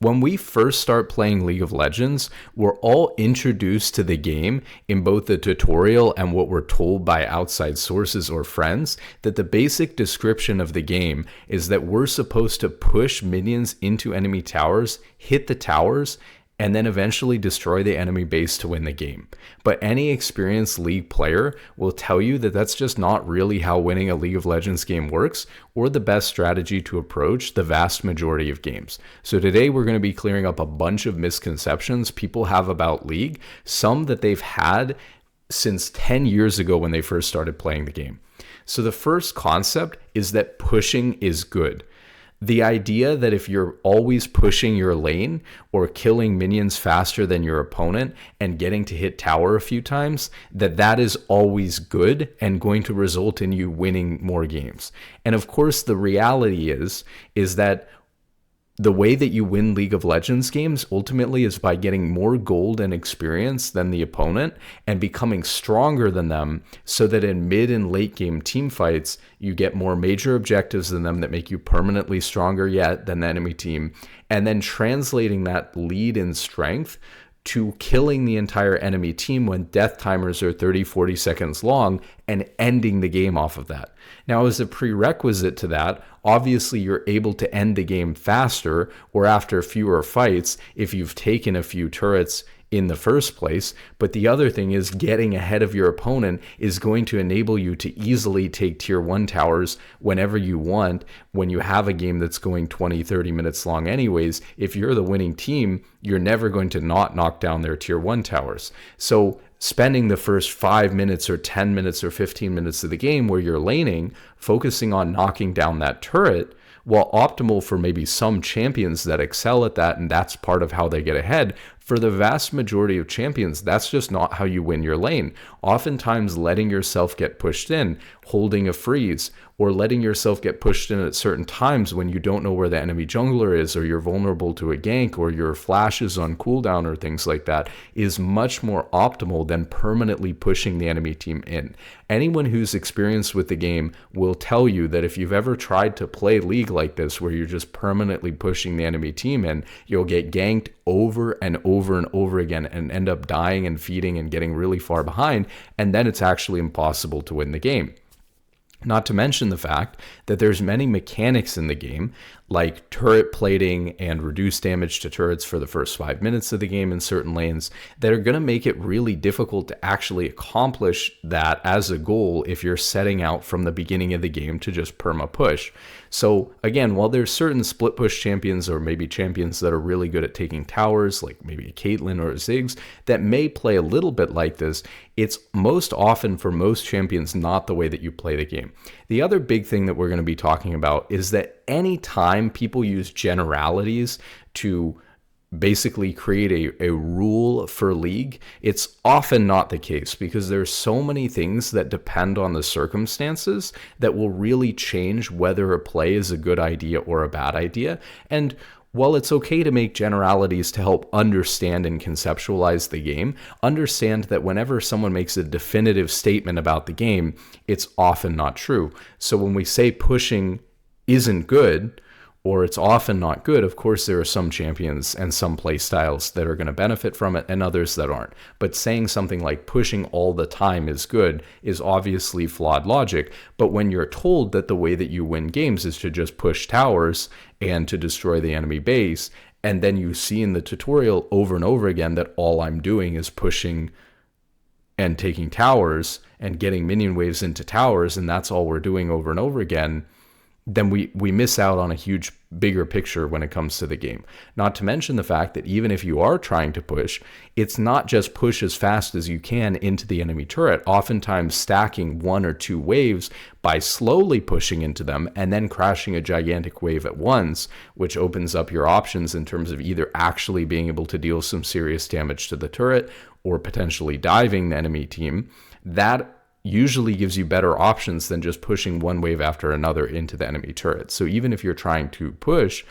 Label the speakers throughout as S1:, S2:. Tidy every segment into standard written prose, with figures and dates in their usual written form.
S1: When we first start playing League of Legends, we're all introduced to the game in both the tutorial and what we're told by outside sources or friends, that the basic description of the game is that we're supposed to push minions into enemy towers, hit the towers, and then eventually destroy the enemy base to win the game. But any experienced League player will tell you that that's just not really how winning a League of Legends game works, or the best strategy to approach the vast majority of games. So today we're going to be clearing up a bunch of misconceptions people have about League, some that they've had since 10 years ago when they first started playing the game. So the first concept is that pushing is good. The idea that if you're always pushing your lane or killing minions faster than your opponent and getting to hit tower a few times, that is always good and going to result in you winning more games. And of course, the reality is that the way that you win League of Legends games ultimately is by getting more gold and experience than the opponent and becoming stronger than them, so that in mid and late game team fights, you get more major objectives than them that make you permanently stronger yet than the enemy team, and then translating that lead in strength to killing the entire enemy team when death timers are 30, 40 seconds long and ending the game off of that. Now, as a prerequisite to that, obviously you're able to end the game faster or after fewer fights if you've taken a few turrets in the first place. But the other thing is, getting ahead of your opponent is going to enable you to easily take tier 1 towers whenever you want, when you have a game that's going 20, 30 minutes long anyways. If you're the winning team, you're never going to not knock down their tier 1 towers. So spending the first 5 minutes or 10 minutes or 15 minutes of the game where you're laning, focusing on knocking down that turret, while optimal for maybe some champions that excel at that, and that's part of how they get ahead, for the vast majority of champions, that's just not how you win your lane. Oftentimes, letting yourself get pushed in, holding a freeze, or letting yourself get pushed in at certain times when you don't know where the enemy jungler is, or you're vulnerable to a gank, or your flash is on cooldown, or things like that, is much more optimal than permanently pushing the enemy team in. Anyone who's experienced with the game will tell you that if you've ever tried to play League like this, where you're just permanently pushing the enemy team in, you'll get ganked over and over and over again and end up dying and feeding and getting really far behind, and then it's actually impossible to win the game. Not to mention the fact that there's many mechanics in the game, like turret plating and reduced damage to turrets for the first 5 minutes of the game in certain lanes, that are going to make it really difficult to actually accomplish that as a goal if you're setting out from the beginning of the game to just perma push. So again, while there's certain split push champions, or maybe champions that are really good at taking towers, like maybe a Caitlyn or a Ziggs, that may play a little bit like this, it's most often for most champions not the way that you play the game. The other big thing that we're going to be talking about is that any time people use generalities to basically create a rule for League, it's often not the case, because there's so many things that depend on the circumstances that will really change whether a play is a good idea or a bad idea. And while it's okay to make generalities to help understand and conceptualize the game, understand that whenever someone makes a definitive statement about the game, it's often not true. So when we say pushing isn't good, or it's often not good, of course there are some champions and some play styles that are going to benefit from it and others that aren't. But saying something like pushing all the time is good is obviously flawed logic. But when you're told that the way that you win games is to just push towers and to destroy the enemy base, and then you see in the tutorial over and over again that all I'm doing is pushing and taking towers and getting minion waves into towers, and that's all we're doing over and over again, then we miss out on a huge bigger picture when it comes to the game. Not to mention the fact that even if you are trying to push, it's not just push as fast as you can into the enemy turret. Oftentimes stacking 1 or 2 waves by slowly pushing into them and then crashing a gigantic wave at once, which opens up your options in terms of either actually being able to deal some serious damage to the turret or potentially diving the enemy team. That usually gives you better options than just pushing one wave after another into the enemy turret. So even if you're trying to push,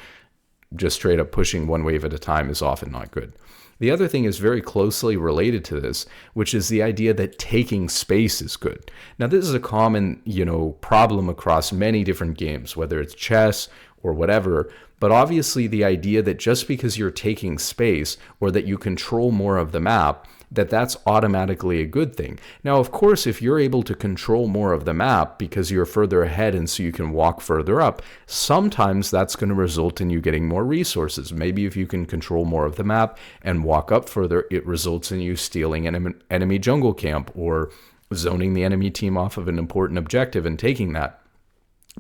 S1: just straight up pushing one wave at a time is often not good. The other thing is very closely related to this, which is the idea that taking space is good. Now, this is a common, problem across many different games, whether it's chess or whatever. But obviously the idea that just because you're taking space or that you control more of the map, that's automatically a good thing. Now, of course, if you're able to control more of the map because you're further ahead and so you can walk further up, sometimes that's going to result in you getting more resources. Maybe if you can control more of the map and walk up further, it results in you stealing an enemy jungle camp or zoning the enemy team off of an important objective and taking that.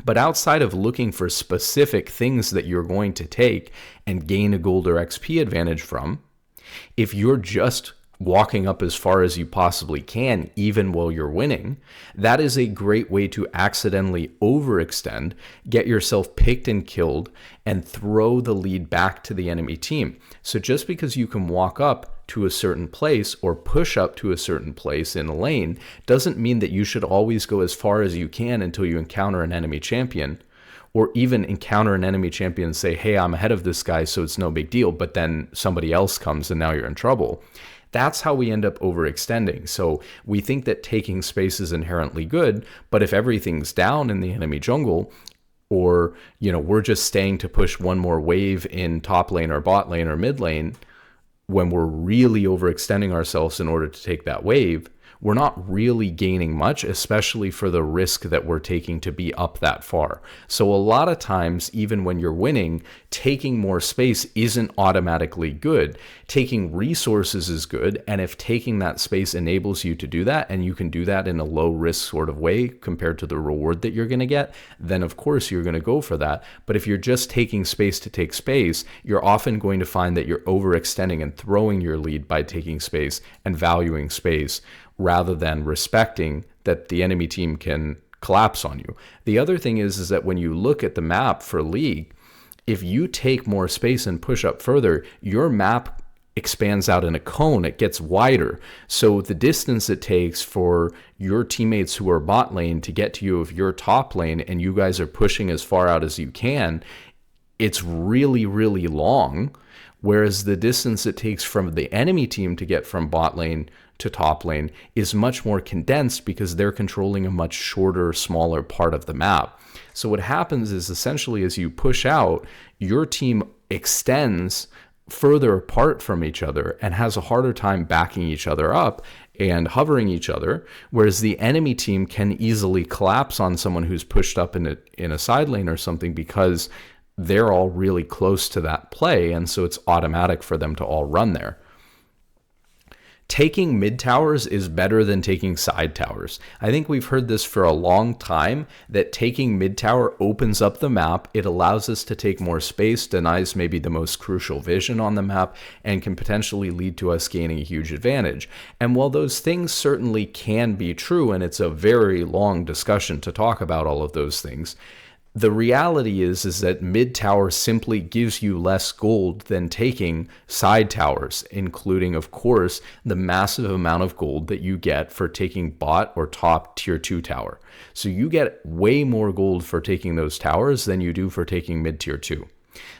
S1: But outside of looking for specific things that you're going to take and gain a gold or XP advantage from, if you're just walking up as far as you possibly can, even while you're winning, that is a great way to accidentally overextend, get yourself picked and killed, and throw the lead back to the enemy team. So just because you can walk up to a certain place or push up to a certain place in a lane doesn't mean that you should always go as far as you can until you encounter an enemy champion, or even encounter an enemy champion and say, hey, I'm ahead of this guy, so it's no big deal, but then somebody else comes and now you're in trouble. That's how we end up overextending. So we think that taking space is inherently good, but if everything's down in the enemy jungle, or we're just staying to push one more wave in top lane or bot lane or mid lane, when we're really overextending ourselves in order to take that wave, we're not really gaining much, especially for the risk that we're taking to be up that far. So a lot of times, even when you're winning, taking more space isn't automatically good. Taking resources is good, and if taking that space enables you to do that, and you can do that in a low risk sort of way compared to the reward that you're going to get, then of course you're going to go for that. But if you're just taking space to take space, you're often going to find that you're overextending and throwing your lead by taking space and valuing space, rather than respecting that the enemy team can collapse on you. The other thing is that when you look at the map for League, if you take more space and push up further, your map expands out in a cone. It gets wider. So the distance it takes for your teammates who are bot lane to get to you if you're top lane and you guys are pushing as far out as you can, it's really, really long. Whereas the distance it takes from the enemy team to get from bot lane to top lane is much more condensed because they're controlling a much shorter, smaller part of the map. So what happens is essentially as you push out, your team extends further apart from each other and has a harder time backing each other up and hovering each other, whereas the enemy team can easily collapse on someone who's pushed up in a side lane or something because they're all really close to that play, and so it's automatic for them to all run there. Taking mid towers is better than taking side towers. I think we've heard this for a long time, that taking mid tower opens up the map. It allows us to take more space, denies maybe the most crucial vision on the map, and can potentially lead to us gaining a huge advantage. And while those things certainly can be true, and it's a very long discussion to talk about all of those things, the reality is that mid tower simply gives you less gold than taking side towers, including, of course, the massive amount of gold that you get for taking bot or top tier 2 tower. So you get way more gold for taking those towers than you do for taking mid tier 2.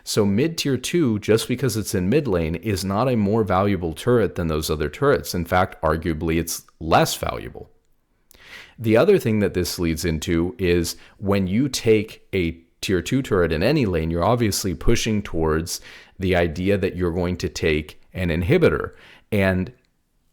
S1: So mid tier 2, just because it's in mid lane, is not a more valuable turret than those other turrets. In fact, arguably, it's less valuable. The other thing that this leads into is when you take a tier 2 turret in any lane, you're obviously pushing towards the idea that you're going to take an inhibitor. And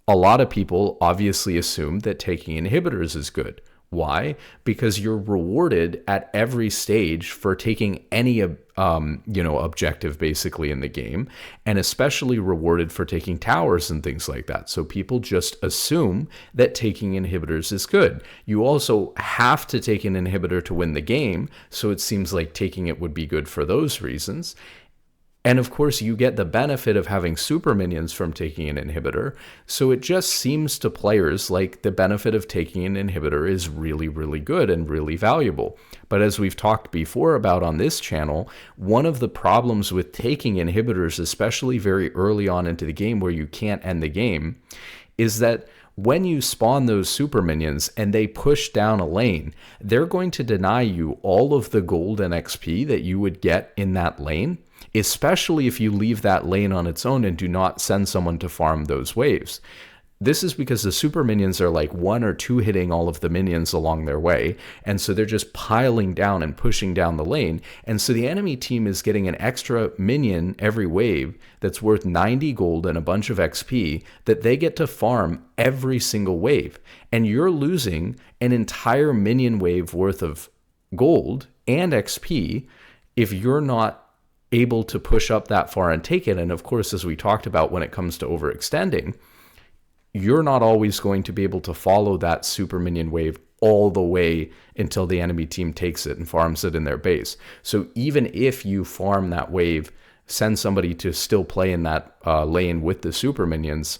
S1: a lot of people obviously assume that taking inhibitors is good. Why? Because you're rewarded at every stage for taking any objective basically in the game, and especially rewarded for taking towers and things like that. So people just assume that taking inhibitors is good. You also have to take an inhibitor to win the game, so it seems like taking it would be good for those reasons. And of course, you get the benefit of having super minions from taking an inhibitor. So it just seems to players like the benefit of taking an inhibitor is really, really good and really valuable. But as we've talked before about on this channel, one of the problems with taking inhibitors, especially very early on into the game where you can't end the game, is that when you spawn those super minions and they push down a lane, they're going to deny you all of the gold and XP that you would get in that lane, especially if you leave that lane on its own and do not send someone to farm those waves. This is because the super minions are like one or two hitting all of the minions along their way. And so they're just piling down and pushing down the lane. And so the enemy team is getting an extra minion every wave that's worth 90 gold and a bunch of XP that they get to farm every single wave. And you're losing an entire minion wave worth of gold and XP if you're not able to push up that far and take it. And of course, as we talked about, when it comes to overextending, you're not always going to be able to follow that super minion wave all the way until the enemy team takes it and farms it in their base. So even if you farm that wave, send somebody to still play in that lane with the super minions,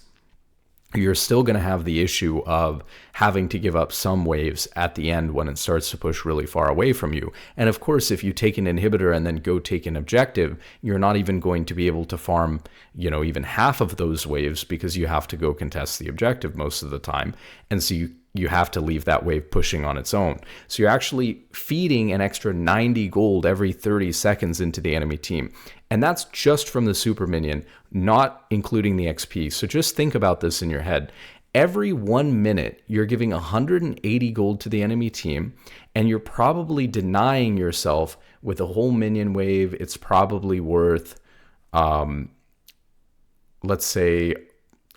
S1: you're still going to have the issue of having to give up some waves at the end when it starts to push really far away from you. And of course, if you take an inhibitor and then go take an objective, you're not even going to be able to farm, even half of those waves because you have to go contest the objective most of the time. And so you have to leave that wave pushing on its own. So you're actually feeding an extra 90 gold every 30 seconds into the enemy team. And that's just from the super minion, not including the XP. So just think about this in your head. Every 1 minute, you're giving 180 gold to the enemy team, and you're probably denying yourself with a whole minion wave. It's probably worth, let's say,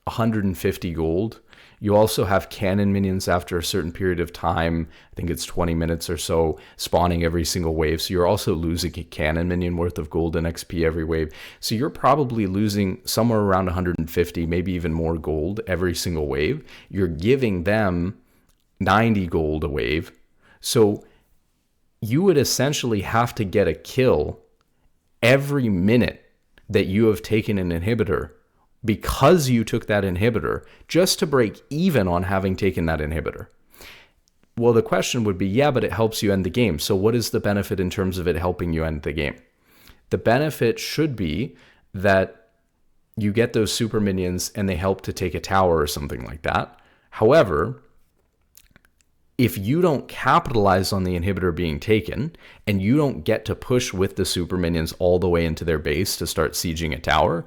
S1: 150 gold. You also have cannon minions after a certain period of time. I think it's 20 minutes or so, spawning every single wave. So you're also losing a cannon minion worth of gold and XP every wave. So you're probably losing somewhere around 150, maybe even more gold every single wave. You're giving them 90 gold a wave. So you would essentially have to get a kill every minute that you have taken an inhibitor, because you took that inhibitor, just to break even on having taken that inhibitor. Well, the question would be, yeah, but it helps you end the game. So what is the benefit in terms of it helping you end the game? The benefit should be that you get those super minions and they help to take a tower or something like that. However, if you don't capitalize on the inhibitor being taken and you don't get to push with the super minions all the way into their base to start sieging a tower,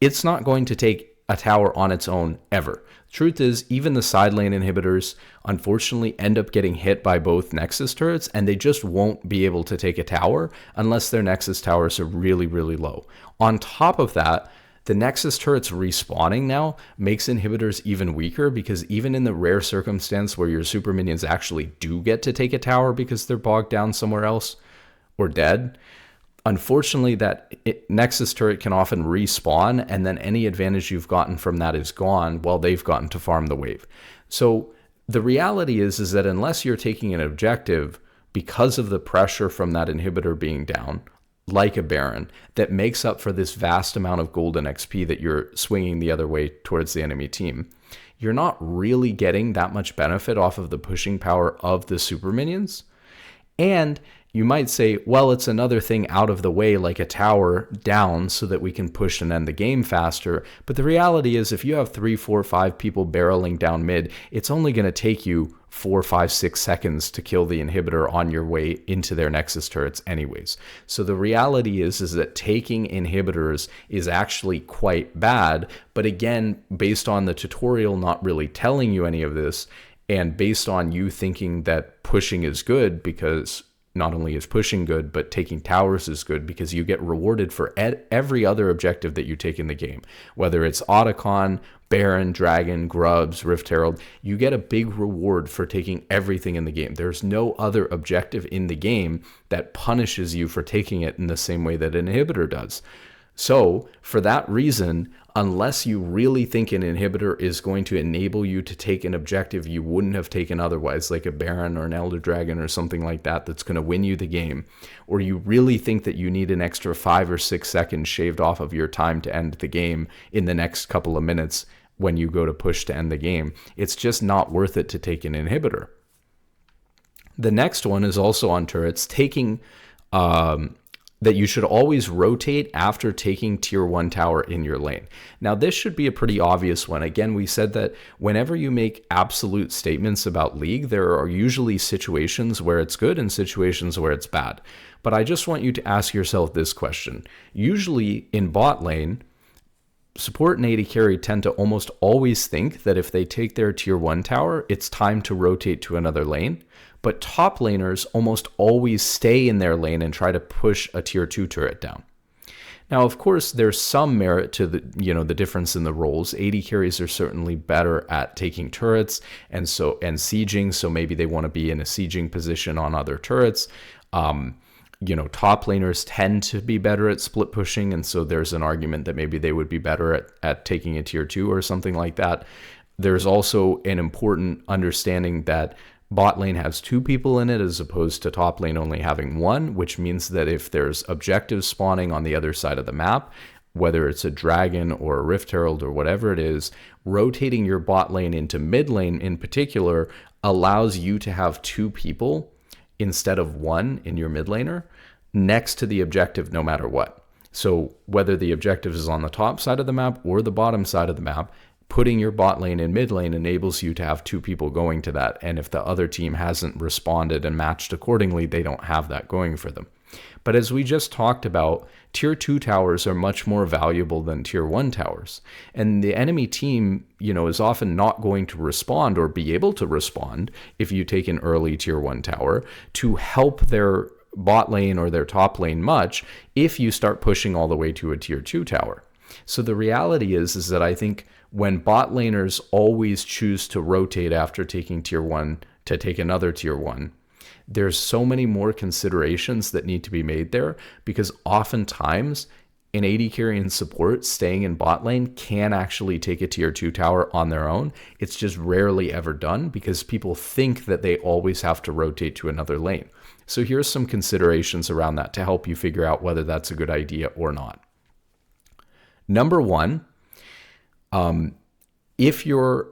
S1: it's not going to take a tower on its own ever. Truth is, even the side lane inhibitors unfortunately end up getting hit by both Nexus turrets, and they just won't be able to take a tower unless their Nexus towers are really, really low. On top of that, the Nexus turrets respawning now makes inhibitors even weaker, because even in the rare circumstance where your super minions actually do get to take a tower because they're bogged down somewhere else or dead, unfortunately, that Nexus turret can often respawn, and then any advantage you've gotten from that is gone while they've gotten to farm the wave. So the reality is that unless you're taking an objective because of the pressure from that inhibitor being down, like a Baron, that makes up for this vast amount of gold and XP that you're swinging the other way towards the enemy team, you're not really getting that much benefit off of the pushing power of the super minions. And you might say, well, it's another thing out of the way, like a tower down, so that we can push and end the game faster. But the reality is, if you have 3, 4, 5 people barreling down mid, it's only going to take you 4, 5, 6 seconds to kill the inhibitor on your way into their Nexus turrets anyways. So the reality is that taking inhibitors is actually quite bad. But again, based on the tutorial not really telling you any of this, and based on you thinking that pushing is good, because not only is pushing good, but taking towers is good, because you get rewarded for every other objective that you take in the game. Whether it's Atakhan, Baron, Dragon, Grubs, Rift Herald, you get a big reward for taking everything in the game. There's no other objective in the game that punishes you for taking it in the same way that an inhibitor does. So for that reason, unless you really think an inhibitor is going to enable you to take an objective you wouldn't have taken otherwise, like a Baron or an Elder Dragon or something like that, that's going to win you the game, or you really think that you need an extra 5 or 6 seconds shaved off of your time to end the game in the next couple of minutes when you go to push to end the game, it's just not worth it to take an inhibitor. The next one is also on turrets, taking that you should always rotate after taking tier 1 tower in your lane. Now, this should be a pretty obvious one. Again, we said that whenever you make absolute statements about League, there are usually situations where it's good and situations where it's bad. But I just want you to ask yourself this question. Usually in bot lane, support and AD carry tend to almost always think that if they take their tier 1 tower, it's time to rotate to another lane. But top laners almost always stay in their lane and try to push a tier 2 turret down. Now, of course, there's some merit to the difference in the roles. AD carries are certainly better at taking turrets and sieging, so maybe they want to be in a sieging position on other turrets. Top laners tend to be better at split pushing, and so there's an argument that maybe they would be better at taking a tier 2 or something like that. There's also an important understanding that bot lane has 2 people in it as opposed to top lane only having 1, which means that if there's objectives spawning on the other side of the map, whether it's a dragon or a Rift Herald or whatever it is, rotating your bot lane into mid lane in particular allows you to have 2 people instead of 1 in your mid laner next to the objective no matter what. So whether the objective is on the top side of the map or the bottom side of the map, putting your bot lane in mid lane enables you to have 2 people going to that. And if the other team hasn't responded and matched accordingly, they don't have that going for them. But as we just talked about, tier 2 towers are much more valuable than tier 1 towers. And the enemy team, is often not going to respond or be able to respond if you take an early tier 1 tower to help their bot lane or their top lane much if you start pushing all the way to a tier 2 tower. So the reality is that I think when bot laners always choose to rotate after taking tier 1 to take another tier 1, there's so many more considerations that need to be made there, because oftentimes in AD carry and support, staying in bot lane can actually take a tier 2 tower on their own. It's just rarely ever done because people think that they always have to rotate to another lane. So here's some considerations around that to help you figure out whether that's a good idea or not. Number 1, if you're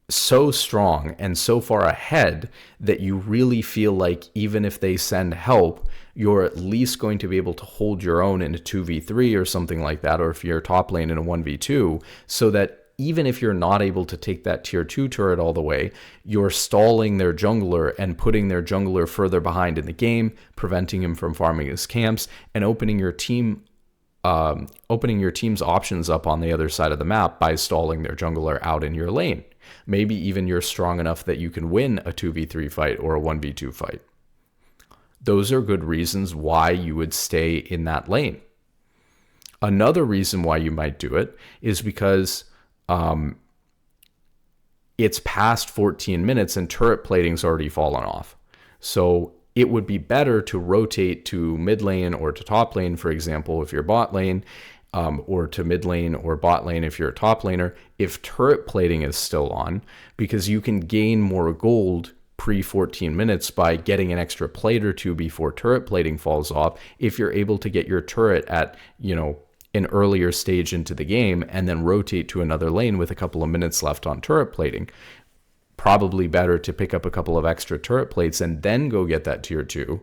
S1: so strong and so far ahead that you really feel like even if they send help, you're at least going to be able to hold your own in a 2v3 or something like that, or if you're top lane in a 1v2, so that even if you're not able to take that tier 2 turret all the way, you're stalling their jungler and putting their jungler further behind in the game, preventing him from farming his camps, and opening your team's options up on the other side of the map by stalling their jungler out in your lane. Maybe even you're strong enough that you can win a 2v3 fight or a 1v2 fight. Those are good reasons why you would stay in that lane. Another reason why you might do it is because it's past 14 minutes and turret plating's already fallen off. So it would be better to rotate to mid lane or to top lane, for example, if you're bot lane, or to mid lane or bot lane if you're a top laner, if turret plating is still on, because you can gain more gold pre 14 minutes by getting an extra plate or 2 before turret plating falls off, if you're able to get your turret at, an earlier stage into the game and then rotate to another lane with a couple of minutes left on turret plating. Probably better to pick up a couple of extra turret plates and then go get that tier 2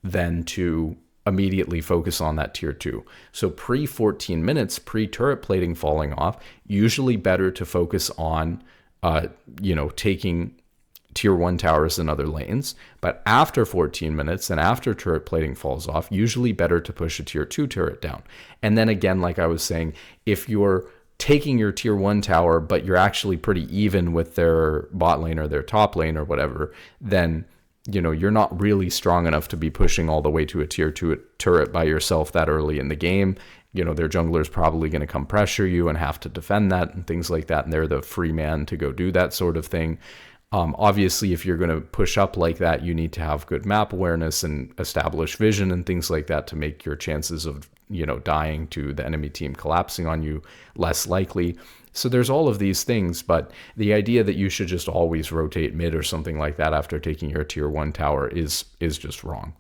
S1: than to immediately focus on that tier 2. So pre 14 minutes, pre turret plating falling off, usually better to focus on, taking tier 1 towers in other lanes. But after 14 minutes and after turret plating falls off, usually better to push a tier 2 turret down. And then again, like I was saying, if you're taking your tier 1 tower, but you're actually pretty even with their bot lane or their top lane or whatever, then, you're not really strong enough to be pushing all the way to a tier 2 turret by yourself that early in the game. Their jungler is probably going to come pressure you and have to defend that and things like that. And they're the free man to go do that sort of thing. Obviously, if you're going to push up like that, you need to have good map awareness and establish vision and things like that to make your chances of, dying to the enemy team collapsing on you less likely. So there's all of these things, but the idea that you should just always rotate mid or something like that after taking your tier 1 tower is just wrong.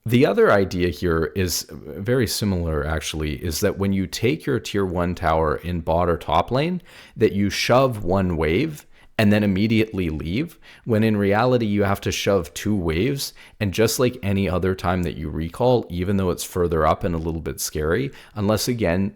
S1: The other idea here is very similar, actually, is that when you take your tier 1 tower in bot or top lane, that you shove 1 wave and then immediately leave, when in reality you have to shove 2 waves. And just like any other time that you recall, even though it's further up and a little bit scary, unless again,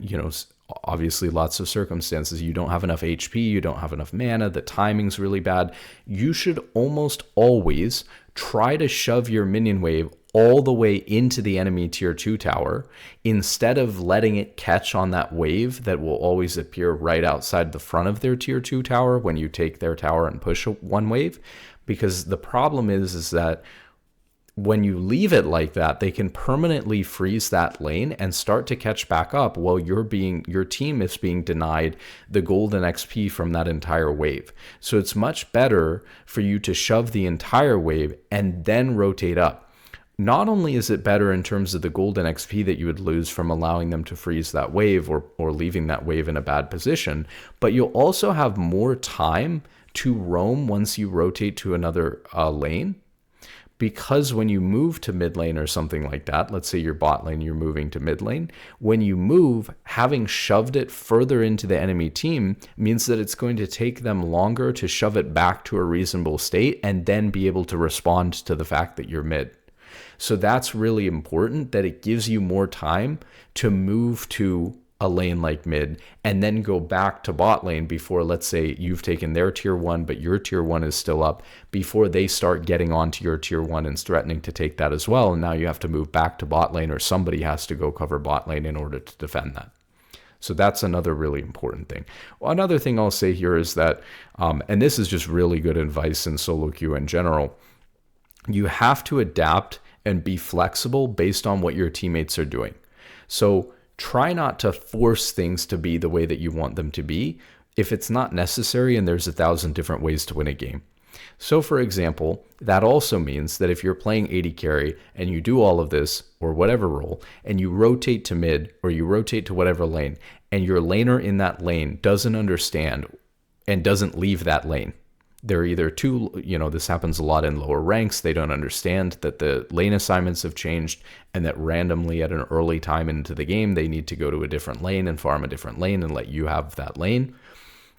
S1: obviously lots of circumstances, you don't have enough HP, you don't have enough mana, the timing's really bad, you should almost always try to shove your minion wave all the way into the enemy tier 2 tower, instead of letting it catch on that wave that will always appear right outside the front of their tier 2 tower when you take their tower and push one wave. Because the problem is that when you leave it like that, they can permanently freeze that lane and start to catch back up while your team is being denied the golden XP from that entire wave. So it's much better for you to shove the entire wave and then rotate up. Not only is it better in terms of the golden XP that you would lose from allowing them to freeze that wave or leaving that wave in a bad position, but you'll also have more time to roam once you rotate to another lane. Because when you move to mid lane or something like that, let's say your bot lane, you're moving to mid lane, when you move, having shoved it further into the enemy team means that it's going to take them longer to shove it back to a reasonable state and then be able to respond to the fact that you're mid. So that's really important, that it gives you more time to move to a lane like mid and then go back to bot lane before, let's say, you've taken their tier 1 but your tier 1 is still up, before they start getting onto your tier 1 and threatening to take that as well. And now you have to move back to bot lane, or somebody has to go cover bot lane in order to defend that. So that's another really important thing. Well, another thing I'll say here is that, and this is just really good advice in solo queue in general, you have to adapt and be flexible based on what your teammates are doing. So try not to force things to be the way that you want them to be if it's not necessary and there's 1,000 different ways to win a game. So for example, that also means that if you're playing AD carry and you do all of this or whatever role and you rotate to mid or you rotate to whatever lane and your laner in that lane doesn't understand and doesn't leave that lane, they're either too, this happens a lot in lower ranks. They don't understand that the lane assignments have changed and that randomly at an early time into the game, they need to go to a different lane and farm a different lane and let you have that lane.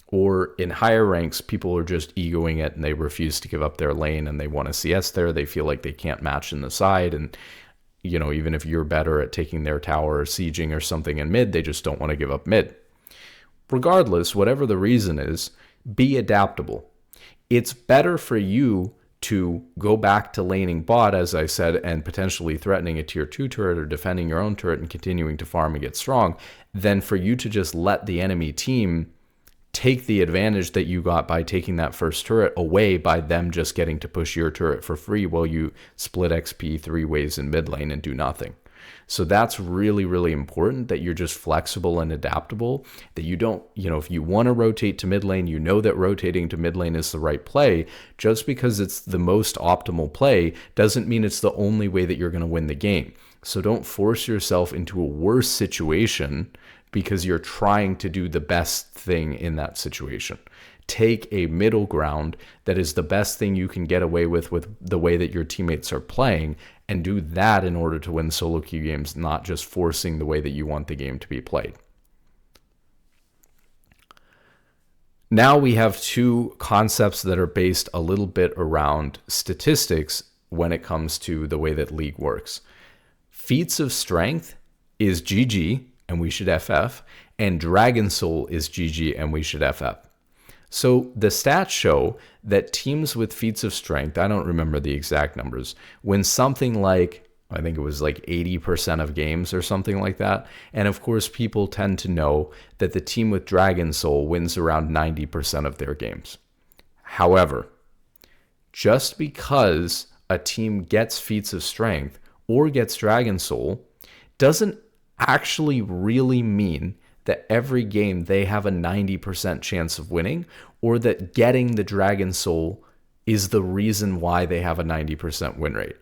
S1: Or in higher ranks, people are just egoing it and they refuse to give up their lane and they want a CS there. They feel like they can't match in the side. And, even if you're better at taking their tower or sieging or something in mid, they just don't want to give up mid. Regardless, whatever the reason is, be adaptable. It's better for you to go back to laning bot, as I said, and potentially threatening a tier 2 turret or defending your own turret and continuing to farm and get strong, than for you to just let the enemy team take the advantage that you got by taking that first turret away by them just getting to push your turret for free while you split XP 3 ways in mid lane and do nothing. So that's really, really important, that you're just flexible and adaptable, that you don't, if you want to rotate to mid lane, that rotating to mid lane is the right play. Just because it's the most optimal play doesn't mean it's the only way that you're going to win the game. So don't force yourself into a worse situation because you're trying to do the best thing in that situation. Take a middle ground that is the best thing you can get away with the way that your teammates are playing, and do that in order to win solo queue games, not just forcing the way that you want the game to be played. Now we have two concepts that are based a little bit around statistics when it comes to the way that League works. Feats of Strength is GG, and we should FF, and Dragon Soul is GG, and we should FF. So the stats show that teams with Feats of Strength, I don't remember the exact numbers, win something like, I think it was like 80% of games or something like that. And of course, people tend to know that the team with Dragon Soul wins around 90% of their games. However, just because a team gets Feats of Strength or gets Dragon Soul doesn't actually really mean that every game they have a 90% chance of winning, or that getting the Dragon Soul is the reason why they have a 90% win rate.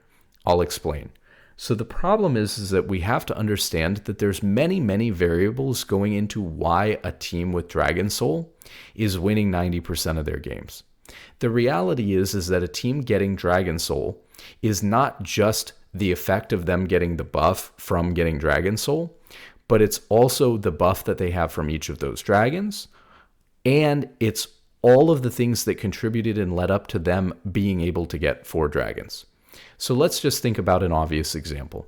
S1: I'll explain. So the problem is that we have to understand that there's many variables going into why a team with Dragon Soul is winning 90% of their games. The reality is that a team getting Dragon Soul is not just the effect of them getting the buff from getting Dragon Soul, but it's also the buff that they have from each of those dragons, and it's all of the things that contributed and led up to them being able to get 4 dragons. So let's just think about an obvious example.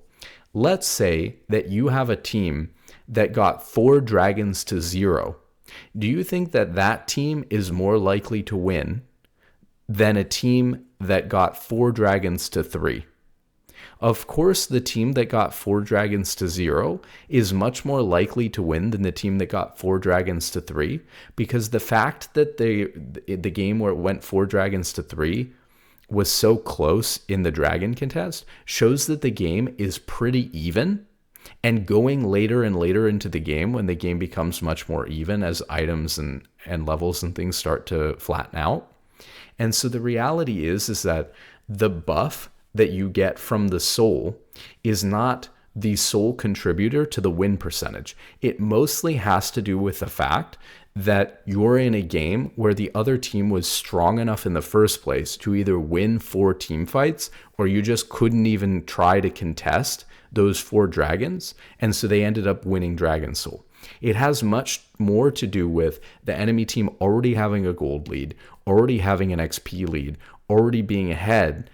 S1: Let's say that you have a team that got 4 dragons to 0. Do you think that that team is more likely to win than a team that got 4 dragons to 3? Of course, the team that got 4 dragons to 0 is much more likely to win than the team that got 4 dragons to 3, because the fact that the game where it went 4 dragons to 3 was so close in the dragon contest shows that the game is pretty even. And going later and later into the game, when the game becomes much more even as items and levels and things start to flatten out. And so the reality is that the buff that you get from the soul is not the sole contributor to the win percentage. It mostly has to do with the fact that you're in a game where the other team was strong enough in the first place to either win 4 team fights, or you just couldn't even try to contest those 4 dragons, and so they ended up winning Dragon Soul. It has much more to do with the enemy team already having a gold lead, already having an XP lead, already being ahead,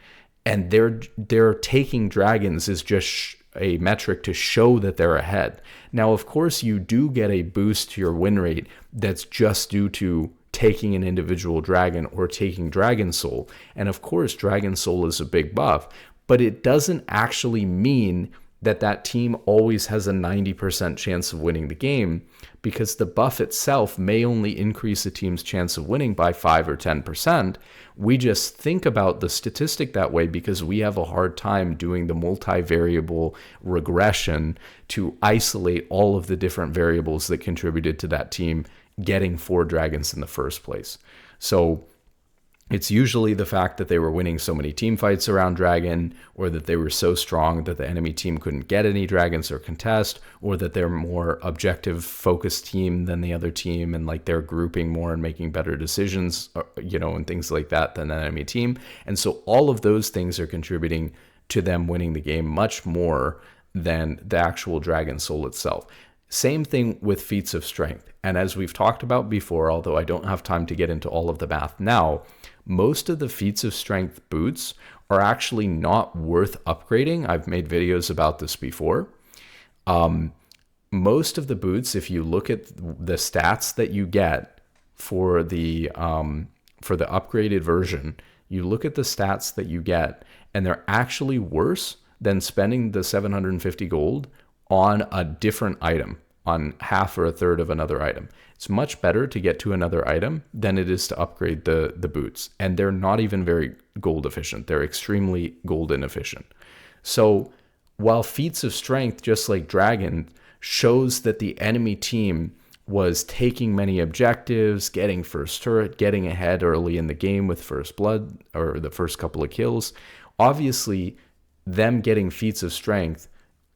S1: and they're taking dragons is just a metric to show that they're ahead. Now, of course, you do get a boost to your win rate that's just due to taking an individual dragon or taking Dragon Soul. And of course, Dragon Soul is a big buff, but it doesn't actually mean that team always has a 90% chance of winning the game, because the buff itself may only increase a team's chance of winning by 5 or 10%. We just think about the statistic that way because we have a hard time doing the multivariable regression to isolate all of the different variables that contributed to that team getting 4 dragons in the first place. So it's usually the fact that they were winning so many team fights around dragon, or that they were so strong that the enemy team couldn't get any dragons or contest, or that they're more objective focused team than the other team, and like they're grouping more and making better decisions, and things like that than the enemy team. And so all of those things are contributing to them winning the game much more than the actual Dragon Soul itself. Same thing with feats of strength. And as we've talked about before, although I don't have time to get into all of the math now, most of the feats of strength boots are actually not worth upgrading. I've made videos about this before. Most of the boots, if you look at the stats that you get for the upgraded version, you look at the stats that you get, and they're actually worse than spending the 750 gold on a different item, on half or a third of another item. It's much better to get to another item than it is to upgrade the boots. And they're not even very gold efficient. They're extremely gold inefficient. So while feats of strength, just like Dragon, shows that the enemy team was taking many objectives, getting first turret, getting ahead early in the game with first blood or the first couple of kills, obviously them getting feats of strength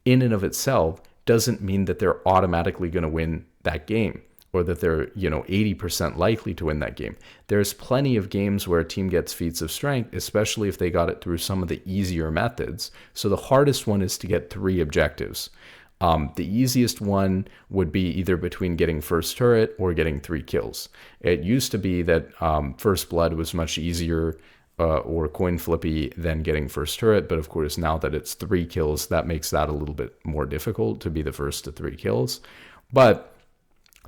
S1: in and of itself doesn't mean that they're automatically going to win that game, or that they're 80% likely to win that game. There's plenty of games where a team gets feats of strength, especially if they got it through some of the easier methods. So the hardest one is to get 3 objectives. The easiest one would be either between getting first turret or getting 3 kills. It used to be that first blood was much easier or coin flippy than getting first turret, but of course now that it's 3 kills, that makes that a little bit more difficult to be the first to 3 kills. But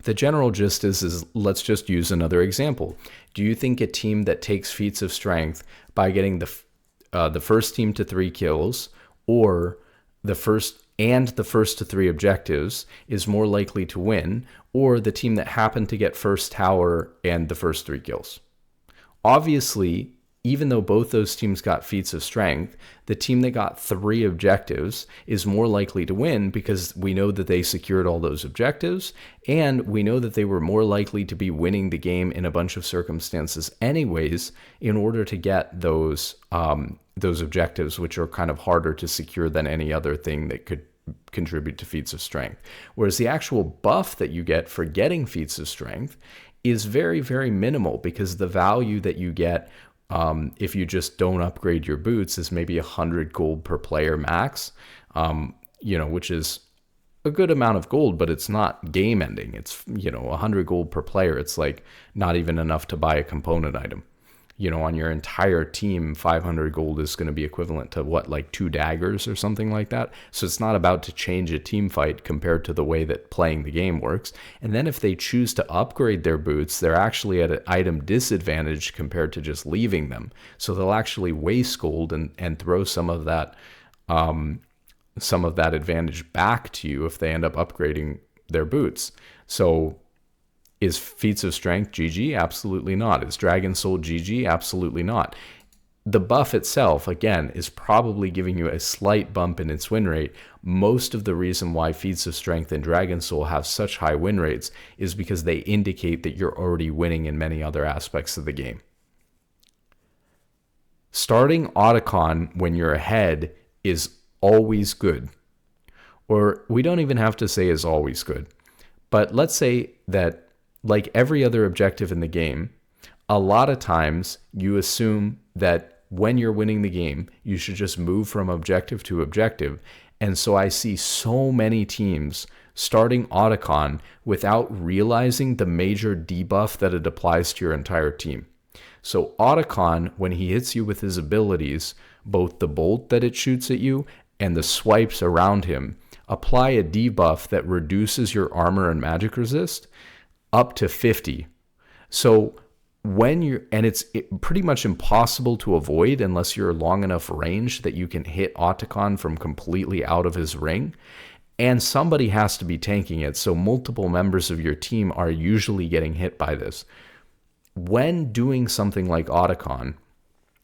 S1: the general gist is let's just use another example. Do you think a team that takes feats of strength by getting the first team to 3 kills, or the first to 3 objectives, is more likely to win, or the team that happened to get first tower and the first 3 kills? Obviously, even though both those teams got feats of strength, the team that got 3 objectives is more likely to win, because we know that they secured all those objectives, and we know that they were more likely to be winning the game in a bunch of circumstances anyways, in order to get those objectives, which are kind of harder to secure than any other thing that could contribute to feats of strength. Whereas the actual buff that you get for getting feats of strength is very, very minimal, because the value that you get if you just don't upgrade your boots is maybe 100 gold per player max, which is a good amount of gold, but it's not game ending. It's, 100 gold per player. It's like not even enough to buy a component item. On your entire team, 500 gold is going to be equivalent to like 2 daggers or something like that. So it's not about to change a team fight compared to the way that playing the game works. And then if they choose to upgrade their boots, they're actually at an item disadvantage compared to just leaving them. So they'll actually waste gold and throw some of that some of that advantage back to you if they end up upgrading their boots. So is Feats of Strength GG? Absolutely not. Is Dragon Soul GG? Absolutely not. The buff itself, again, is probably giving you a slight bump in its win rate. Most of the reason why Feats of Strength and Dragon Soul have such high win rates is because they indicate that you're already winning in many other aspects of the game. Starting Atakhan when you're ahead is always good. Or we don't even have to say is always good. But let's say that, like every other objective in the game, a lot of times you assume that when you're winning the game, you should just move from objective to objective. And so I see so many teams starting Atakhan without realizing the major debuff that it applies to your entire team. So Atakhan, when he hits you with his abilities, both the bolt that it shoots at you and the swipes around him, apply a debuff that reduces your armor and magic resist up to 50. So it's pretty much impossible to avoid unless you're long enough range that you can hit Atakhan from completely out of his ring. And somebody has to be tanking it, so multiple members of your team are usually getting hit by this. When doing something like Atakhan,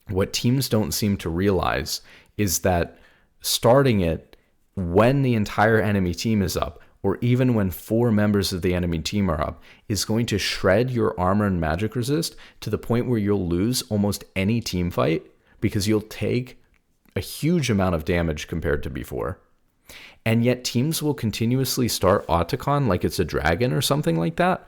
S1: what teams don't seem to realize is that starting it when the entire enemy team is up, or even when 4 members of the enemy team are up, is going to shred your armor and magic resist to the point where you'll lose almost any team fight because you'll take a huge amount of damage compared to before. And yet teams will continuously start Atakhan like it's a dragon or something like that,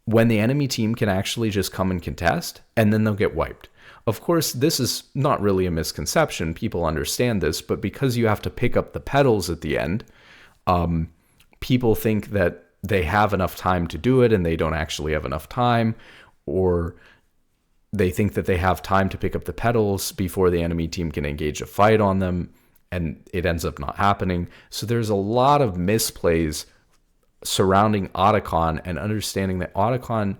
S1: when the enemy team can actually just come and contest, and then they'll get wiped. Of course, this is not really a misconception. People understand this, but because you have to pick up the petals at the end, people think that they have enough time to do it and they don't actually have enough time, or they think that they have time to pick up the petals before the enemy team can engage a fight on them, and it ends up not happening. So there's a lot of misplays surrounding Atakhan, and understanding that Atakhan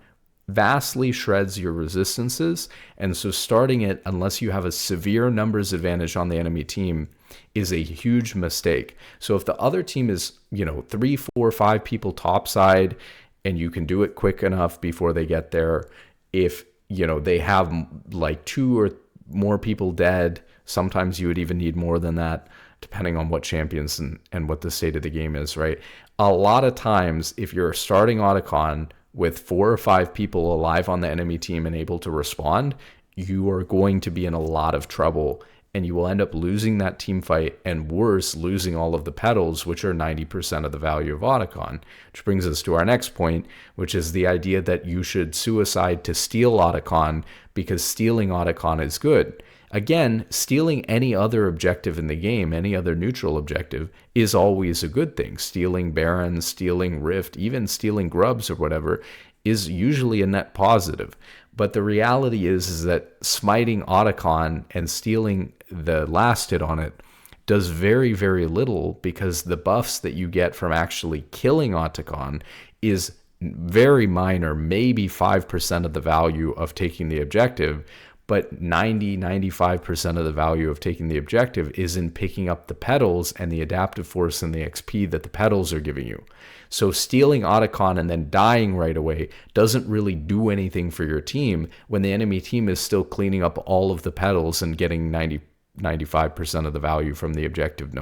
S1: vastly shreds your resistances, and so starting it unless you have a severe numbers advantage on the enemy team is a huge mistake. So if the other team is, 3, 4, 5 people topside, and you can do it quick enough before they get there, if they have like 2 or more people dead, sometimes you would even need more than that, depending on what champions and what the state of the game is, right? A lot of times, if you're starting Atakhan with 4 or 5 people alive on the enemy team and able to respond, you are going to be in a lot of trouble, and you will end up losing that team fight, and worse, losing all of the petals, which are 90% of the value of Atakhan. Which brings us to our next point, which is the idea that you should suicide to steal Atakhan because stealing Atakhan is good. Again, stealing any other objective in the game, any other neutral objective, is always a good thing. Stealing Baron, stealing Rift, even stealing Grubs or whatever is usually a net positive. But the reality is that smiting Atakhan and stealing the last hit on it does very, very little, because the buffs that you get from actually killing Atakhan is very minor, maybe 5% of the value of taking the objective. But 95% of the value of taking the objective is in picking up the petals and the adaptive force and the XP that the petals are giving you. So stealing Atakhan and then dying right away doesn't really do anything for your team when the enemy team is still cleaning up all of the petals and getting 95% of the value from the objective,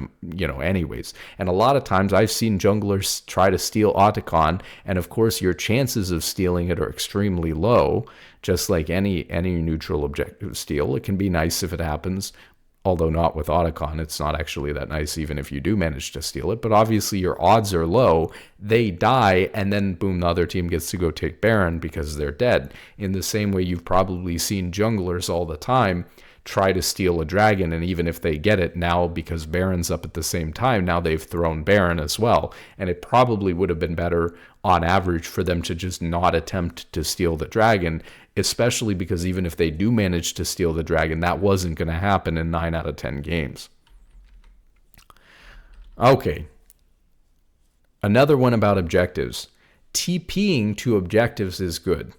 S1: anyways. And a lot of times I've seen junglers try to steal Atakhan, and of course your chances of stealing it are extremely low, just like any neutral objective steal. It can be nice if it happens, although not with Atakhan. It's not actually that nice even if you do manage to steal it, but obviously your odds are low. They die, and then boom, the other team gets to go take Baron because they're dead. In the same way, you've probably seen junglers all the time try to steal a dragon, and even if they get it now, because Baron's up at the same time, now they've thrown Baron as well, and it probably would have been better on average for them to just not attempt to steal the dragon, especially because even if they do manage to steal the dragon, that wasn't going to happen in 9 out of 10 games. Okay, another one about objectives. TPing to objectives is good.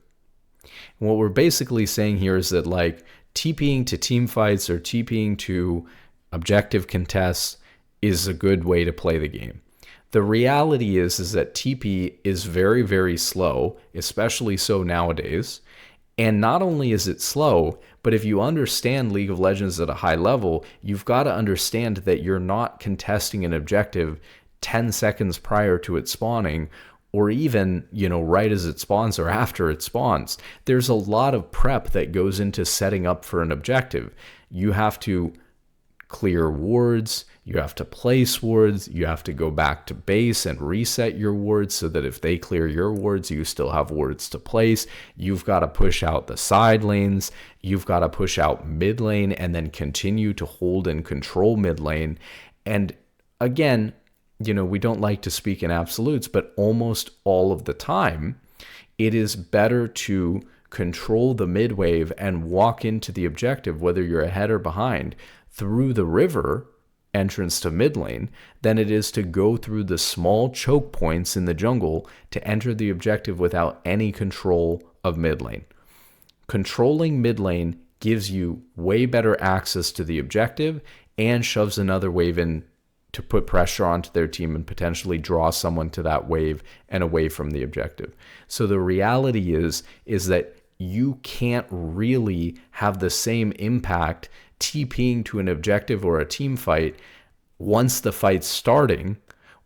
S1: And what we're basically saying here is that, like, TPing to team fights or TPing to objective contests is a good way to play the game. The reality is that TP is very, very slow, especially so nowadays. And not only is it slow, but if you understand League of Legends at a high level, you've got to understand that you're not contesting an objective 10 seconds prior to it spawning, or even, right as it spawns or after it spawns. There's a lot of prep that goes into setting up for an objective. You have to clear wards, you have to place wards, you have to go back to base and reset your wards so that if they clear your wards, you still have wards to place. You've got to push out the side lanes, you've got to push out mid lane, and then continue to hold and control mid lane. And again, we don't like to speak in absolutes, but almost all of the time, it is better to control the mid wave and walk into the objective, whether you're ahead or behind, through the river entrance to mid lane than it is to go through the small choke points in the jungle to enter the objective without any control of mid lane. Controlling mid lane gives you way better access to the objective and shoves another wave in to put pressure onto their team and potentially draw someone to that wave and away from the objective. So the reality is that you can't really have the same impact TPing to an objective or a team fight once the fight's starting,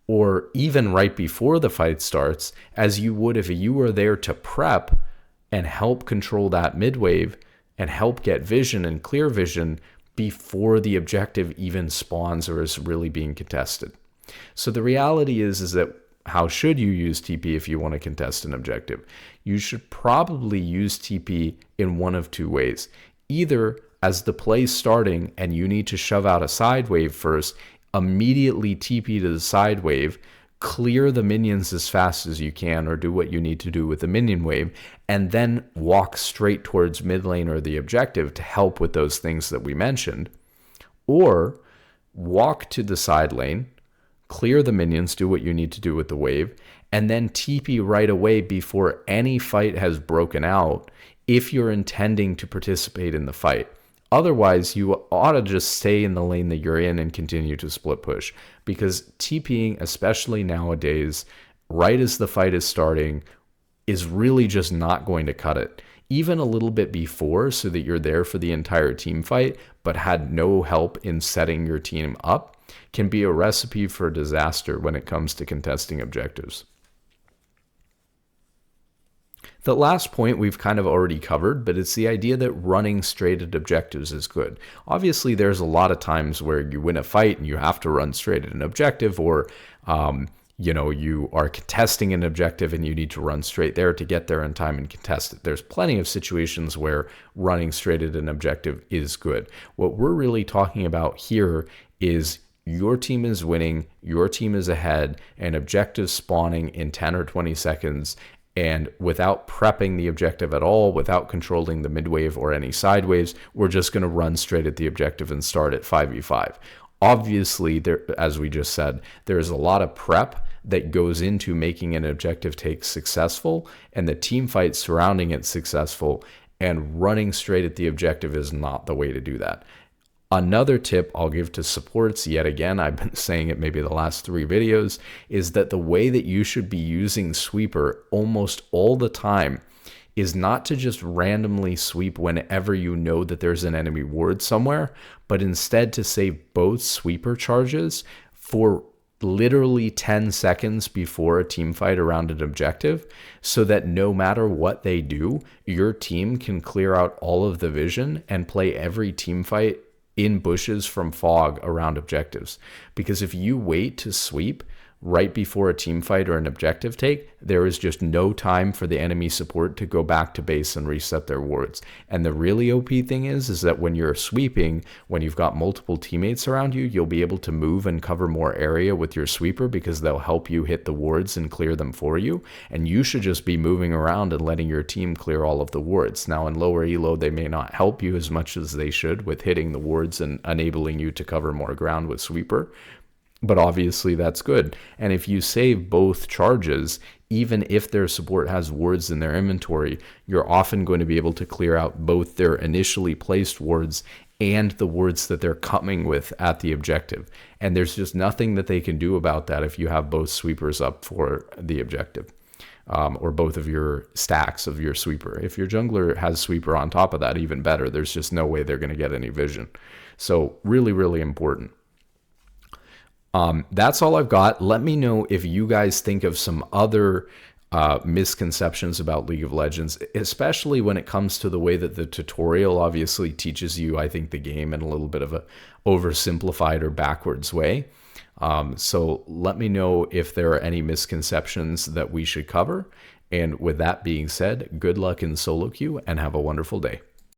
S1: or even right before the fight starts, as you would if you were there to prep and help control that mid wave and help get vision and clear vision before the objective even spawns or is really being contested. So the reality is that how should you use TP if you want to contest an objective? You should probably use TP in one of two ways. Either as the play's starting and you need to shove out a side wave first, immediately TP to the side wave, clear the minions as fast as you can or do what you need to do with the minion wave, and then walk straight towards mid lane or the objective to help with those things that we mentioned. Or walk to the side lane, clear the minions, do what you need to do with the wave, and then TP right away before any fight has broken out if you're intending to participate in the fight. Otherwise, you ought to just stay in the lane that you're in and continue to split push, because TPing, especially nowadays, right as the fight is starting, is really just not going to cut it. Even a little bit before, so that you're there for the entire team fight, but had no help in setting your team up, can be a recipe for disaster when it comes to contesting objectives. The last point we've kind of already covered, but it's the idea that running straight at objectives is good. Obviously, there's a lot of times where you win a fight and you have to run straight at an objective, or you are contesting an objective and you need to run straight there to get there in time and contest it. There's plenty of situations where running straight at an objective is good. What we're really talking about here is your team is winning, your team is ahead, and objectives spawning in 10 or 20 seconds, and without prepping the objective at all, without controlling the mid wave or any side waves, we're just going to run straight at the objective and start at 5v5. Obviously, as we just said, there's a lot of prep that goes into making an objective take successful and the team fight surrounding it successful, and running straight at the objective is not the way to do that. Another tip I'll give to supports, yet again, I've been saying it maybe the last 3 videos, is that the way that you should be using sweeper almost all the time is not to just randomly sweep whenever you know that there's an enemy ward somewhere, but instead to save both sweeper charges for literally 10 seconds before a team fight around an objective, so that no matter what they do, your team can clear out all of the vision and play every team fight in bushes from fog around objectives. Because if you wait to sweep right before a team fight or an objective take, there is just no time for the enemy support to go back to base and reset their wards. And the really OP thing is that when you're sweeping, when you've got multiple teammates around you, you'll be able to move and cover more area with your sweeper because they'll help you hit the wards and clear them for you. And you should just be moving around and letting your team clear all of the wards. Now in lower elo, they may not help you as much as they should with hitting the wards and enabling you to cover more ground with sweeper, but obviously that's good. And if you save both charges, even if their support has wards in their inventory, you're often going to be able to clear out both their initially placed wards and the words that they're coming with at the objective. And there's just nothing that they can do about that if you have both sweepers up for the objective, or both of your stacks of your sweeper. If your jungler has sweeper on top of that, even better. There's just no way they're going to get any vision. So really, really important. That's all I've got. Let me know if you guys think of some other misconceptions about League of Legends, especially when it comes to the way that the tutorial obviously teaches you, I think, the game in a little bit of a oversimplified or backwards way. So let me know if there are any misconceptions that we should cover. And with that being said, good luck in solo queue and have a wonderful day.